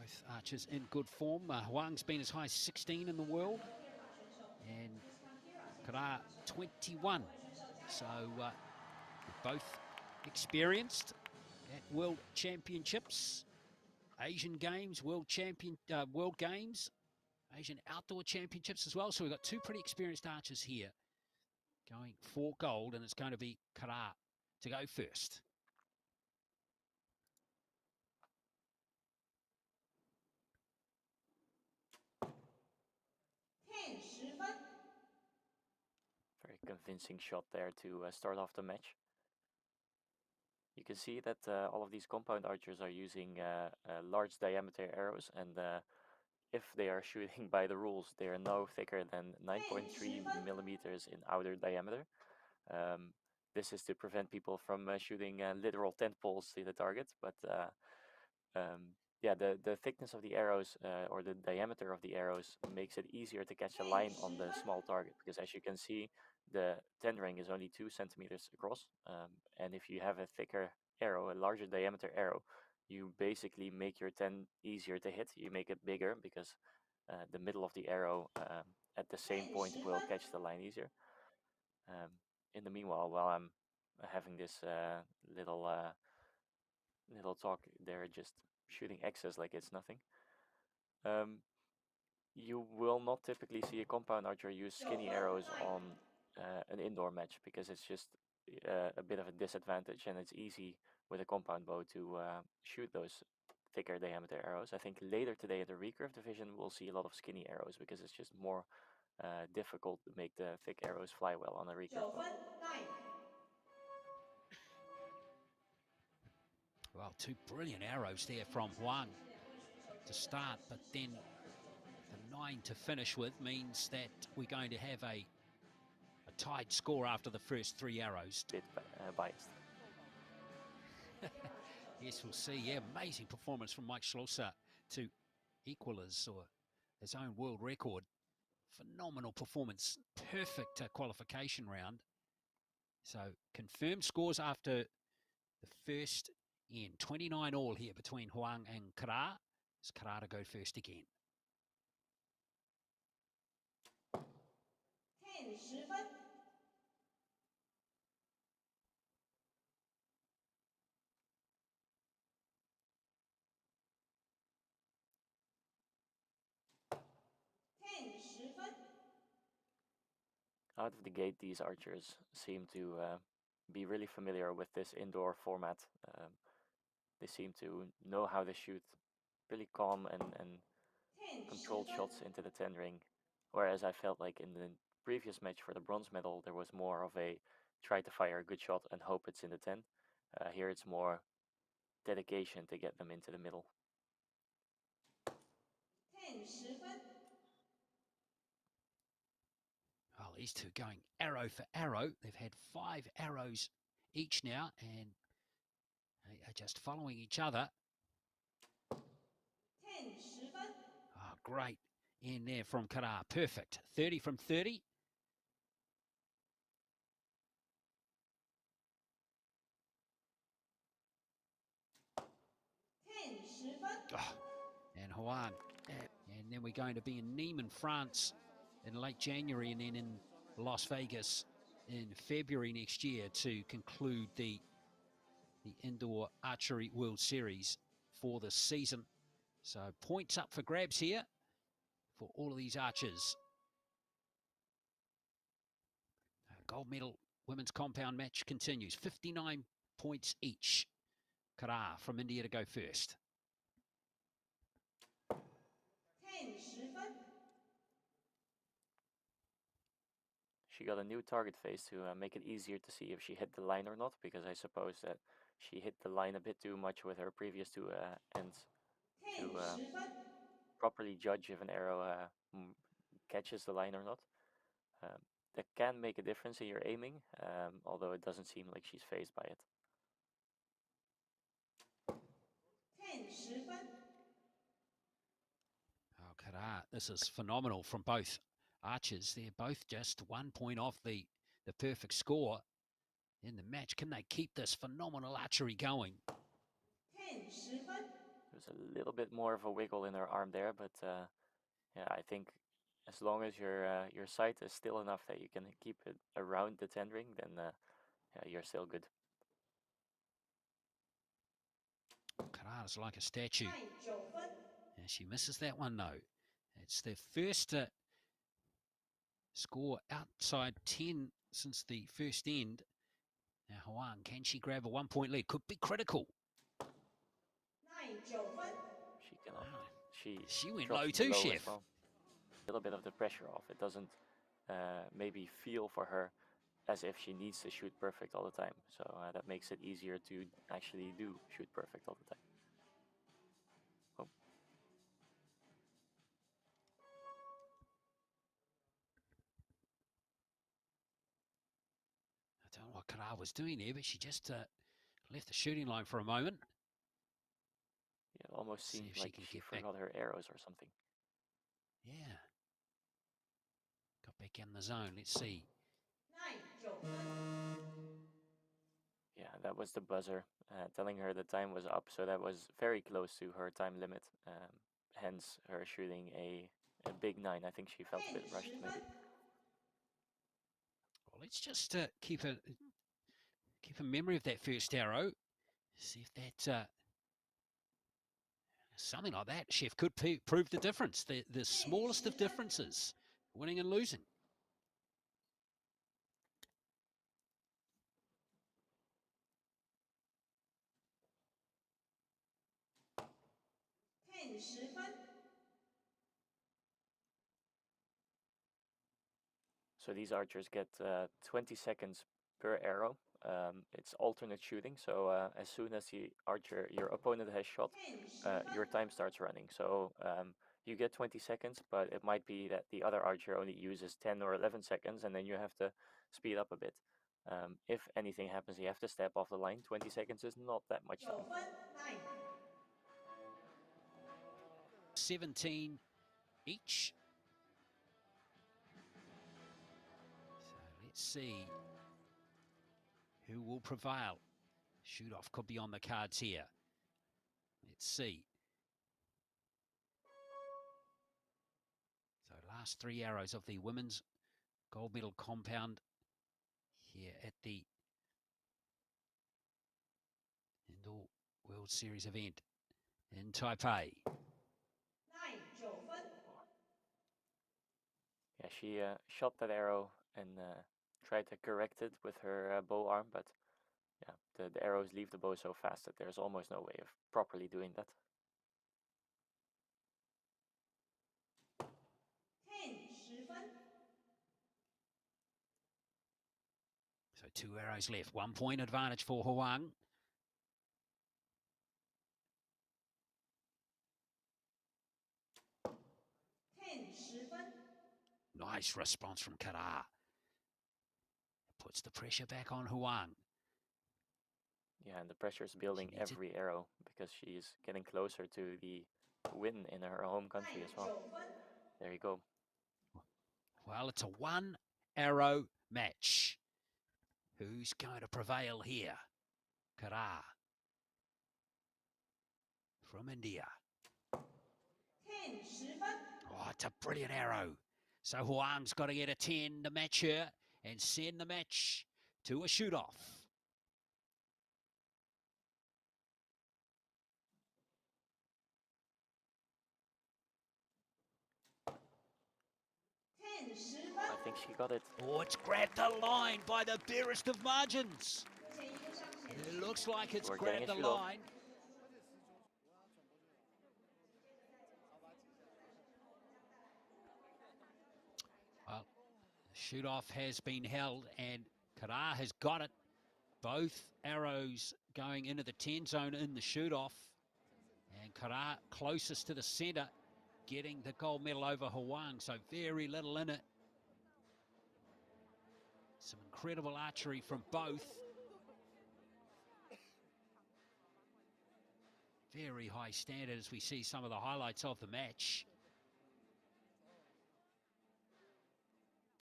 Both archers in good form. Huang's been as high as 16 in the world, and Kırar 21. So both experienced at World Championships, Asian Games, World Games, Asian Outdoor Championships as well. So we've got two pretty experienced archers here going for gold, and it's going to be Kırar to go first. Very convincing shot there to start off the match. You can see that all of these compound archers are using large diameter arrows, and if they are shooting by the rules, they are no thicker than 9.3 millimeters in outer diameter. This is to prevent people from shooting literal tent poles to the target, but yeah, the thickness of the arrows or the diameter of the arrows makes it easier to catch a line on the small target, because as you can see, the tent ring is only 2 centimeters across, and if you have a thicker arrow, a larger diameter arrow, you basically make your tent easier to hit. You make it bigger because the middle of the arrow at the same point will catch the line easier. In the meanwhile, while I'm having this little talk, they're just shooting X's like it's nothing. You will not typically see a compound archer use skinny arrows on an indoor match, because it's just a bit of a disadvantage, and it's easy with a compound bow to shoot those thicker diameter arrows. I think later today in the recurve division we'll see a lot of skinny arrows, because it's just more difficult to make the thick arrows fly well on a recurve bow. Well, two brilliant arrows there from Huang to start, but then the 9 to finish with means that we're going to have a tied score after the first 3 arrows. Bit biased. Yes, we'll see. Yeah, amazing performance from Mike Schlosser to equal his own world record. Phenomenal performance. Perfect qualification round. So confirmed scores after the first end. 29 all here between Huang and Kırar. It's Kırar to go first again. 10 分。Out of the gate, these archers seem to be really familiar with this indoor format. They seem to know how to shoot really calm and controlled shots into the 10 ring. Whereas I felt like in the previous match for the bronze medal, there was more of a try to fire a good shot and hope it's in the 10. Here it's more dedication to get them into the middle. 10 分。 Well, these two going arrow for arrow. They've had 5 arrows each now, and they are just following each other. 10 分。 Oh, great in there from Kırar. Perfect. 30 from 30. Oh, and Huang. And then we're going to be in Nîmes, France in late January, and then in Las Vegas in February next year to conclude the Indoor Archery World Series for the season. So points up for grabs here for all of these archers. Gold medal women's compound match continues. 59 points each. Kırar from India to go first. 10 分。 She got a new target face to make it easier to see if she hit the line or not, because I suppose that she hit the line a bit too much with her previous 2 ends to properly judge if an arrow catches the line or not. That can make a difference in your aiming, although it doesn't seem like she's phased by it. 10 分。 Oh, Kırar, this is phenomenal from both archers. They're both just 1 point off the perfect score in the match. Can they keep this phenomenal archery going? 10 分。was a little bit more of a wiggle in her arm there, but yeah, I think as long as your sight is still enough that you can keep it around the 10 ring, then yeah, you're still good. Kırar is like a statue. 卖9分， And she misses that one though. It's their first score outside 10 since the first end. Now Huang, can she grab a 1-point lead? Could be critical. 卖9分， She cannot. She went drops low too, low as Chef. well. A little bit of the pressure off. It doesn't maybe feel for her as if she needs to shoot perfect all the time. So that makes it easier to actually do shoot perfect all the time. Oh. I don't know what Kırar was doing there, but she just left the shooting line for a moment. Yeah, it almost See seemed if she like can she get back. forgot her arrows or something. Yeah. Got back in the zone. Let's see. 卖9分， Yeah, that was the buzzer telling her the time was up, so that was very close to her time limit. Hence her shooting a big 9. I think she felt a bit 10 rushed 10 maybe. 分， Well, let's just keep a memory of that first arrow. See if that something like that, Chef, could prove the difference. The smallest of differences, winning and losing. 10 10分， So these archers get 20 seconds per arrow. It's alternate shooting, so as soon as your opponent has shot, 10 10 your 分， time starts running. So you get 20 seconds, but it might be that the other archer only uses 10 or 11 seconds, and then you have to speed up a bit. If anything happens, you have to step off the line. 20 seconds is not that much 9 time. 分，9， 17 each. So let's see who will prevail. Shoot off could be on the cards here. Let's see. So last 3 arrows of the women's gold medal compound here at the Indoor World Series event in Taipei. 9 9分， Yeah, she shot that arrow and tried to correct it with her bow arm, but yeah, the arrows leave the bow so fast that there's almost no way of properly doing that. 10 10分， So 2 arrows left. 1-point advantage for Huang. 10 10分， Nice response from Kırar. Puts the pressure back on Huang. Yeah, and the pressure is building She needs it. every arrow because she's getting closer to the win in her home country as well. 9 分， There you go. Well, it's a 1-arrow match. Who's going to prevail here? Kırar from India. 10 10分， Oh, it's a brilliant arrow. So Huang's got to get a 10 to match her and send the match to a shoot-off. 10 10分， I think she got it. Oh, it's grabbed the line by the barest of margins. 目前一个上线， It looks like it's We're grabbed getting the a shoot-off. line. Well, the shoot-off has been held and Kırar has got it. Both arrows going into the 10 zone in the shoot-off. And Kırar closest to the center, getting the gold medal over Huang, so very little in it. Some incredible archery from both. Very high standard as we see some of the highlights of the match.